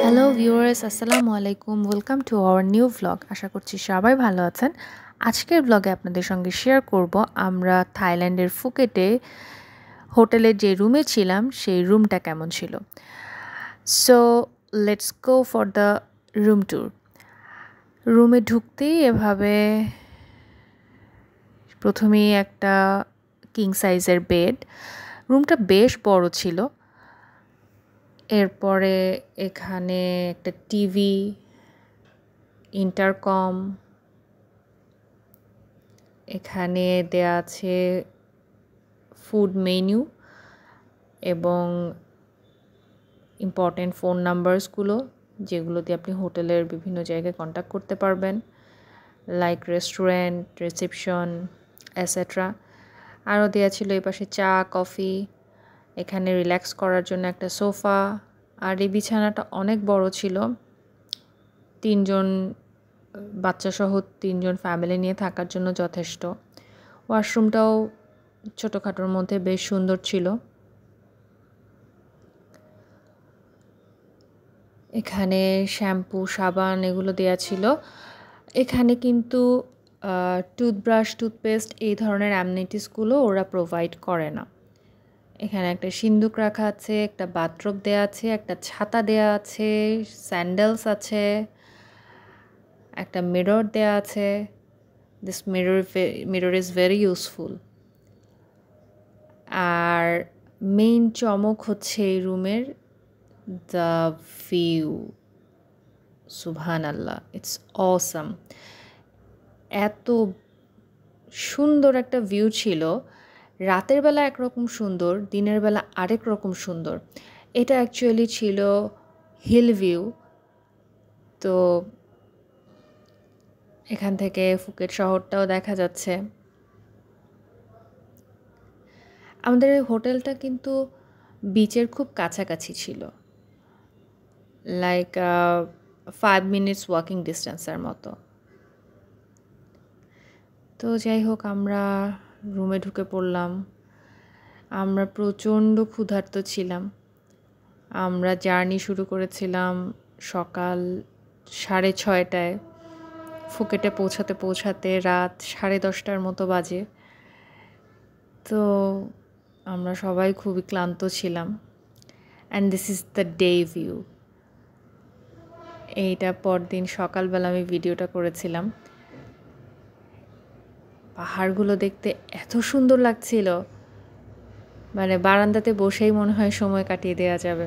Hello viewers, আসসালামু আলাইকুম। Welcome to our new vlog. আশা করছি সবাই ভালো আছেন। আজকের ভ্লগে আপনাদের সঙ্গে শেয়ার করব আমরা থাইল্যান্ডের ফুকেটে হোটেলের যে রুমে ছিলাম সেই রুমটা কেমন ছিল। So let's go for the room tour. রুমে ঢুকতেই এভাবে প্রথমেই একটা কিং সাইজের বেড। রুমটা বেশ বড় ছিল। এরপরে এখানে একটা টিভি, ইন্টারকম, এখানে দেয়া আছে ফুড মেনু এবং ইম্পর্টেন্ট ফোন নাম্বারসগুলো, যেগুলো দিয়ে আপনি হোটেলের বিভিন্ন জায়গায় কন্ট্যাক্ট করতে পারবেন, লাইক রেস্টুরেন্ট, রিসেপশন এটসেট্রা। আরও দেওয়া ছিল এই পাশে চা, কফি, এখানে রিল্যাক্স করার জন্য একটা সোফা। আর এই বিছানাটা অনেক বড় ছিল, 3জন বাচ্চাসহ 3জন ফ্যামিলি নিয়ে থাকার জন্য যথেষ্ট। ওয়াশরুমটাও ছোটোখাটোর মধ্যে বেশ সুন্দর ছিল। এখানে শ্যাম্পু, সাবান এগুলো দেয়া ছিল। এখানে কিন্তু টুথব্রাশ, টুথপেস্ট এই ধরনের অ্যামনিটিসগুলো ওরা প্রোভাইড করে না। এখানে একটা সিন্দুক রাখা আছে, একটা বাথরব দেয়া আছে, একটা ছাতা দেয়া আছে, স্যান্ডেলস আছে, একটা মিরর দেয়া আছে। This mirror is very useful. আর মেইন চমক হচ্ছে এই রুমের দ্য ভিউ। সুবহানাল্লাহ, ইটস অসাম। এত সুন্দর একটা ভিউ ছিল। রাতের বেলা একরকম সুন্দর, দিনের বেলা আরেক রকম সুন্দর। এটা অ্যাকচুয়ালি ছিল হিল ভিউ। তো এখান থেকে ফুকেট শহরটাও দেখা যাচ্ছে। আমাদের এই হোটেলটা কিন্তু বিচের খুব কাছাকাছি ছিল, লাইক 5 মিনিটস ওয়াকিং ডিস্টেন্সের মতো। তো যাই হোক, আমরা রুমে ঢুকে পড়লাম। আমরা প্রচণ্ড ক্ষুধার্ত ছিলাম। আমরা জার্নি শুরু করেছিলাম সকাল 6:30টায়। ফুকেটে পৌঁছাতে রাত 10:30টার মতো বাজে। তো আমরা সবাই খুবই ক্লান্ত ছিলাম। And this is the day view. এইটা পরদিন সকালবেলা আমি ভিডিওটা করেছিলাম। পাহাড়গুলো দেখতে এত সুন্দর লাগছিল, মানে বারান্দাতে বসেই মনে হয় সময় কাটিয়ে দেওয়া যাবে।